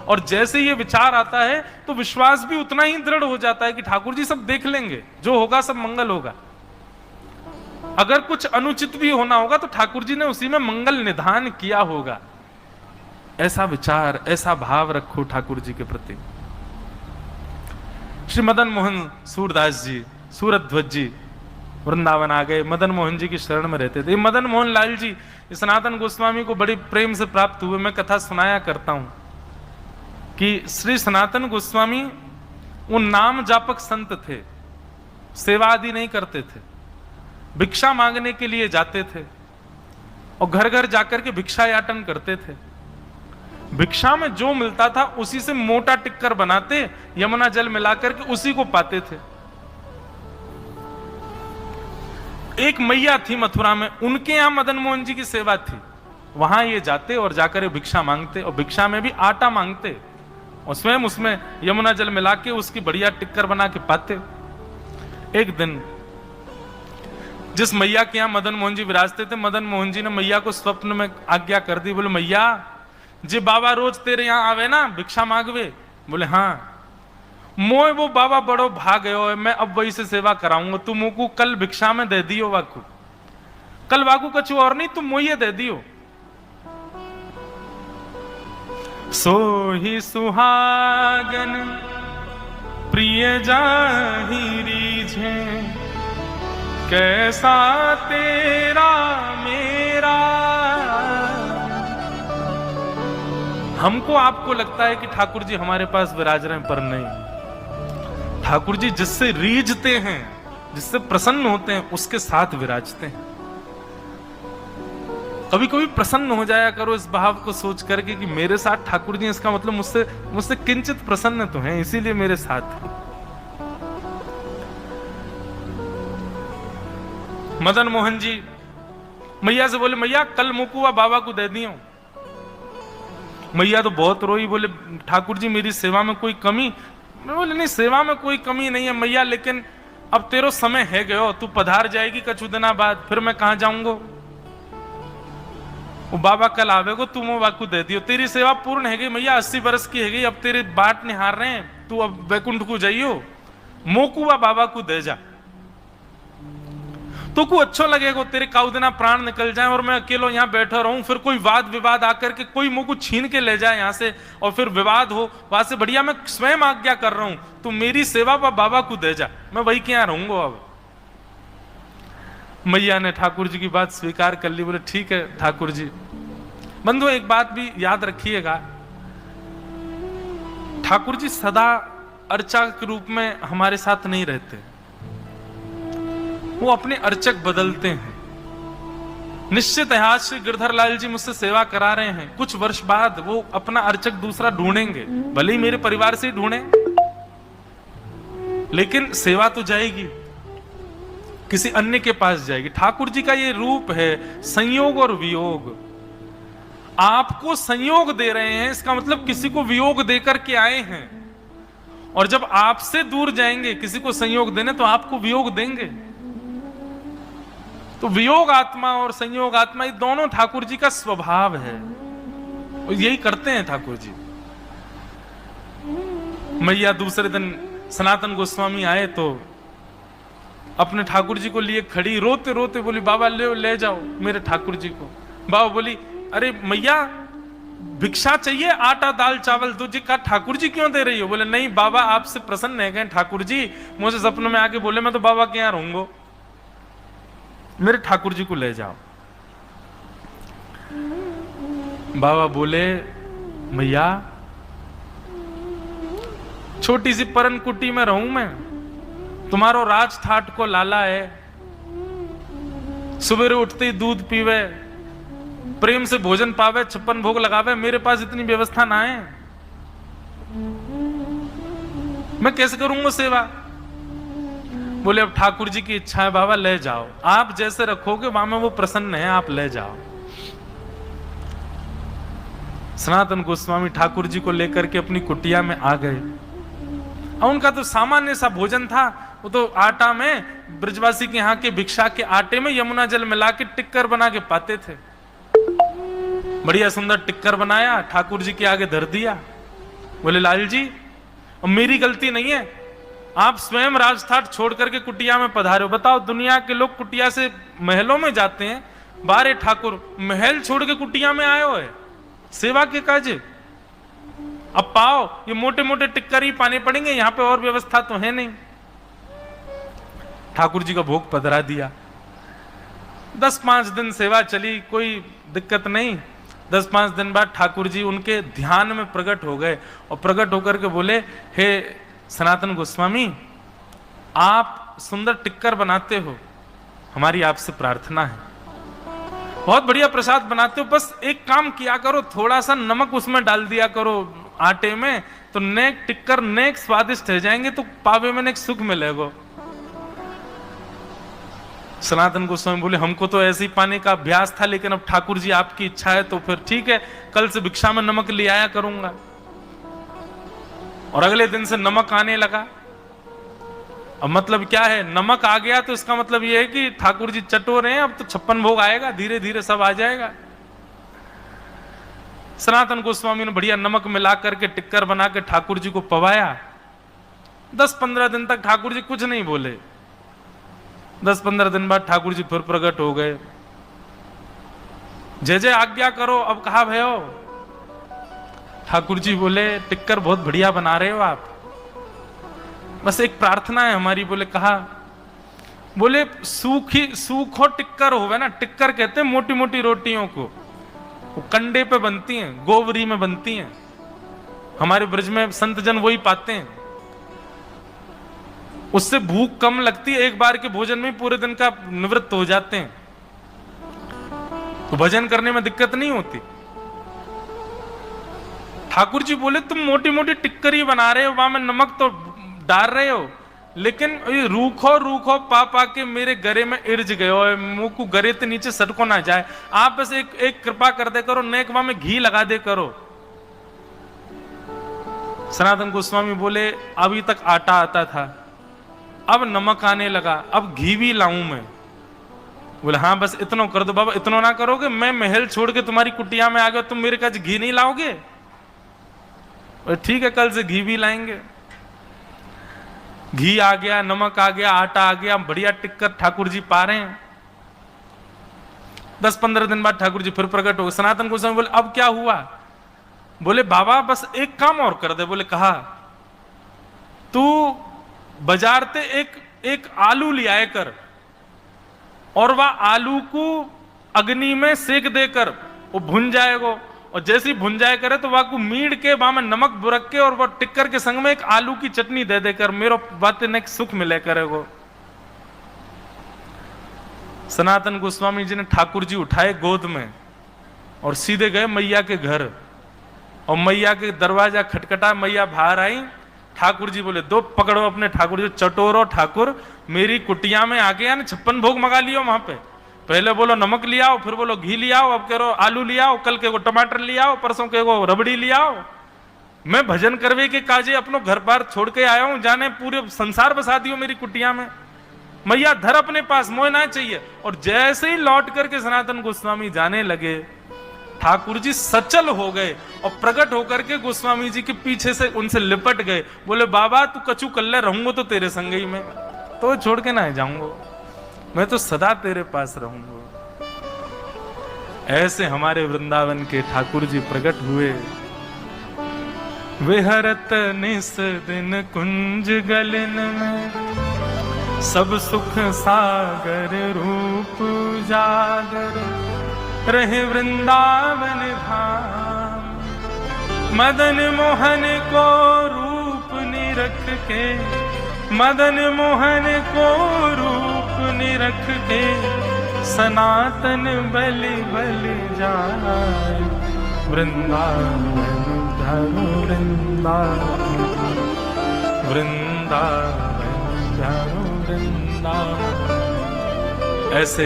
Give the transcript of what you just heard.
और जैसे ये विचार आता है तो विश्वास भी उतना ही दृढ़ हो जाता है कि ठाकुर जी सब देख लेंगे, जो होगा सब मंगल होगा। अगर कुछ अनुचित भी होना होगा तो ठाकुर जी ने उसी में मंगल निधान किया होगा। ऐसा विचार, ऐसा भाव रखो ठाकुर जी के प्रति। श्री मदन मोहन सूरदास जी, सूरध्वज जी वृंदावन आ गए, मदन मोहन जी की शरण में रहते थे। मदन मोहन लाल जी सनातन गोस्वामी को बड़ी प्रेम से प्राप्त हुए। मैं कथा सुनाया करता हूं कि श्री सनातन गोस्वामी वो नाम जापक संत थे, सेवा आदि नहीं करते थे, भिक्षा मांगने के लिए जाते थे और घर घर जाकर के भिक्षा याटन करते थे। भिक्षा में जो मिलता था उसी से मोटा टिक्कर बनाते, यमुना जल मिलाकर के उसी को पाते थे। एक मैया थी मथुरा में, उनके यहां मदन मोहन जी की सेवा थी। वहां ये जाते और जाकर भिक्षा मांगते और भिक्षा में भी आटा मांगते और स्वयं उसमें यमुना जल मिला के उसकी बढ़िया टिक्कर बना के पाते। एक दिन जिस मैया के यहां मदन मोहन जी विराजते थे, मदन मोहन जी ने मैया को स्वप्न में आज्ञा कर दी। बोले मैया जी बाबा रोज तेरे यहां आवे ना भिक्षा मांगवे? बोले हाँ। मोए वो बाबा बड़ो भाग गयो है, मैं अब वही से सेवा कराऊंगा। तुम मुझको कल भिक्षा में दे दियो वाकू, कल वाकू कछु और नहीं, तुम मोये दे दियो। सो ही सुहागन प्रिय जाहि रीझे, कैसा तेरा मेरा। हमको आपको लगता है कि ठाकुर जी हमारे पास विराज रहे हैं, पर नहीं। ठाकुर जी जिससे रीझते हैं, जिससे प्रसन्न होते हैं, उसके साथ विराजते हैं। कभी कभी प्रसन्न हो जाया करो इस भाव को सोच करके कि मेरे साथ ठाकुर जी, इसका मतलब मुझसे किंचित प्रसन्न तो हैं, इसीलिए मेरे साथ हैं। मदन मोहन जी मैया से बोले मैया कल मुकुआ बाबा को दे दियो। मैया तो बहुत रोई, बोले ठाकुर जी मेरी सेवा में कोई कमी? मैं बोले नहीं, सेवा में कोई कमी नहीं है मैया, लेकिन अब तेरो समय है गयो, तू पधार जाएगी कछु दिना बाद, फिर मैं कहां जाऊंगो? वो बाबा कल आवेगो, तू मो वाकू दे दियो। तेरी सेवा पूर्ण है गई मैया, 80 बरस की है गई, अब तेरे बाट निहार रहे हैं, तू अब वैकुंठ को जाइयो, मोकुआ बाबा को दे जा। तो को अच्छो लगेगा तेरे काउ दिना प्राण निकल जाए और मैं अकेलो यहाँ बैठा रहूं, फिर कोई वाद विवाद आकर के कोई मुझको छीन के ले जाए यहाँ से और फिर विवाद हो, वहां से बढ़िया मैं स्वयं आज्ञा कर रहा हूं, तू मेरी सेवा पर बाबा को दे जा, मैं वही के यहाँ रहूंगा। अब मैया ने ठाकुर जी की बात स्वीकार कर ली। बोले ठीक है ठाकुर जी। बंधु एक बात भी याद रखिएगा, ठाकुर जी सदा अर्चा के रूप में हमारे साथ नहीं रहते, वो अपने अर्चक बदलते हैं। निश्चित है आज श्री गिरधर लाल जी मुझसे सेवा करा रहे हैं, कुछ वर्ष बाद वो अपना अर्चक दूसरा ढूंढेंगे, भले ही मेरे परिवार से ही ढूंढे, लेकिन सेवा तो जाएगी, किसी अन्य के पास जाएगी। ठाकुर जी का ये रूप है संयोग और वियोग। आपको संयोग दे रहे हैं, इसका मतलब किसी को वियोग देकर के आए हैं, और जब आपसे दूर जाएंगे किसी को संयोग देने तो आपको वियोग देंगे। तो वियोग आत्मा और संयोग आत्मा ये दोनों ठाकुर जी का स्वभाव है, और यही करते हैं ठाकुर जी। मैया दूसरे दिन सनातन गोस्वामी आए तो अपने ठाकुर जी को लिए खड़ी, रोते रोते बोली बाबा ले जाओ मेरे ठाकुर जी को। बाबा बोली अरे मैया भिक्षा चाहिए, आटा दाल चावल तुझे का ठाकुर जी क्यों दे रही हो? बोले नहीं बाबा आपसे प्रसन्न है गए ठाकुर जी, मुझे सपने में आके बोले मैं तो बाबा के यहाँ रहूंगा, मेरे ठाकुर जी को ले जाओ। बाबा बोले मैया छोटी सी परन कुटी में रहूं मैं, तुम्हारो राज ठाट को लाला है, सुबह उठते ही दूध पीवे, प्रेम से भोजन पावे, 56 भोग लगावे, मेरे पास इतनी व्यवस्था ना है, मैं कैसे करूंगा सेवा? बोले अब ठाकुर जी की इच्छा है बाबा ले जाओ, आप जैसे रखोगे वहां में वो प्रसन्न है, आप ले जाओ। सनातन गोस्वामी ठाकुर जी को लेकर के अपनी कुटिया में आ गए, और उनका तो सामान्य सा भोजन था, वो तो आटा में ब्रजवासी के यहाँ के भिक्षा के आटे में यमुना जल मिला के टिक्कर बना के पाते थे। बढ़िया सुंदर टिक्कर बनाया, ठाकुर जी के आगे धर दिया, बोले लाल जी मेरी गलती नहीं है, आप स्वयं राजठाट छोड़ करके कुटिया में पधारे हो। बताओ दुनिया के लोग कुटिया से महलों में जाते हैं, बारे ठाकुर महल छोड़ के कुटिया में आए हो है सेवा के काज। अब पाओ ये मोटे मोटे टिक्कर ही पाने पड़ेंगे, यहां पे और व्यवस्था तो है नहीं। ठाकुर जी का भोग पधरा दिया। 10-5 दिन सेवा चली, कोई दिक्कत नहीं। 10-5 दिन बाद ठाकुर जी उनके ध्यान में प्रकट हो गए और प्रकट होकर के बोले, हे सनातन गोस्वामी आप सुंदर टिक्कर बनाते हो, हमारी आपसे प्रार्थना है, बहुत बढ़िया प्रसाद बनाते हो, बस एक काम किया करो, थोड़ा सा नमक उसमें डाल दिया करो आटे में, तो नेक टिक्कर नेक स्वादिष्ट हो जाएंगे, तो पावे में नेक सुख मिलेगा। सनातन गोस्वामी बोले हमको तो ऐसे ही पाने का अभ्यास था, लेकिन अब ठाकुर जी आपकी इच्छा है तो फिर ठीक है, कल से भिक्षा में नमक ले आया करूंगा। और अगले दिन से नमक आने लगा। अब मतलब क्या है, नमक आ गया तो इसका मतलब यह है कि ठाकुर जी चटोर हैं, अब तो 56 भोग आएगा, धीरे धीरे सब आ जाएगा। सनातन गोस्वामी ने बढ़िया नमक मिला करके टिक्कर बना के ठाकुर जी को पवाया। 10-15 दिन तक ठाकुर जी कुछ नहीं बोले। 10-15 दिन बाद ठाकुर जी फिर प्रकट हो गए। जय जय आज्ञा करो। अब कहा भयो? ठाकुर जी बोले टिक्कर बहुत बढ़िया बना रहे हो आप, बस एक प्रार्थना है हमारी। बोले कहा? बोले सूखो टिक्कर होवे ना, टिक्कर कहते हैं मोटी मोटी रोटियों को, वो कंडे पे बनती हैं, गोवरी में बनती हैं, हमारे ब्रज में संत जन वही पाते हैं। उससे भूख कम लगती है, एक बार के भोजन में पूरे दिन का निवृत्त हो जाते हैं, तो भजन करने में दिक्कत नहीं होती। ठाकुर जी बोले तुम मोटी मोटी टिक्करी बना रहे हो, वहां में नमक तो डाल रहे हो, लेकिन रूखो रूखो पा पा के मेरे गरे में इर्ज गए हो, मुंह को गरे के नीचे सटको ना जाए, आप बस एक कृपा कर दे करो, नेक वहां में घी लगा दे करो। सनातन गोस्वामी बोले अभी तक आटा आता था, अब नमक आने लगा, अब घी भी लाऊं मैं? बोले हाँ बस इतना कर दो बाबा। इतना ना करोगे, मैं महल छोड़ के तुम्हारी कुटिया में आ गया, तुम मेरे पास घी नहीं लाओगे? ठीक है कल से घी भी लाएंगे। घी आ गया, नमक आ गया, आटा आ गया, बढ़िया टिक्कर ठाकुर जी पा रहे हैं। 10-15 दिन बाद ठाकुर जी फिर प्रकट हो गए। सनातन गोस्वामी बोले अब क्या हुआ? बोले बाबा बस एक काम और कर दे। बोले कहा? तू बाजार से एक आलू ले आए कर, और वह आलू को अग्नि में सेक देकर वो भुन जाएगा, और जैसे ही भुन जाए करे तो वह को मीड़ के वहां में नमक बुरक के और वह टिक्कर के संग में एक आलू की चटनी दे देकर मेरो बातें ने सुख मिले करेगो। सनातन गोस्वामी जी ने ठाकुर जी उठाए गोद में और सीधे गए मैया के घर, और मैया के दरवाजा खटखटा, मैया बाहर आई। ठाकुर जी बोले दो पकड़ो अपने ठाकुर जी, चटोरो ठाकुर, मेरी कुटिया में आके या 56 भोग मंगा लियो वहां पे, पहले बोलो नमक ले आओ, फिर बोलो घी ले आओ, अब कह रहे आलू ले आओ, कल के को टमाटर ले आओ, परसों के को रबड़ी ले आओ। मैं भजन करवे के काजे अपनो घर बार छोड़ के आया हूं, जाने पूरे संसार बसा दियो मेरी कुटिया में। मैया धर अपने पास, मोह ना चाहिए। और जैसे ही लौट करके सनातन गोस्वामी जाने लगे, ठाकुर जी सचल हो गए और प्रकट होकर के गोस्वामी जी के पीछे से उनसे लिपट गए। बोले बाबा तू कछु कल्ले रहूंगा तो तेरे संग ही में, तो छोड़ के ना जाऊंगा, मैं तो सदा तेरे पास रहूंगा। ऐसे हमारे वृंदावन के ठाकुर जी प्रकट हुए। विहरत निस दिन कुंज गलन में, सब सुख सागर रूप जागर, रहे वृंदावन धाम। मदन मोहन को रूप निरख के, मदन मोहन को रूप निरख के, सनातन बलि बलि जाय। वृंदावन धरो वृंदावन, वृंदावन धरो वृंदावन। ऐसे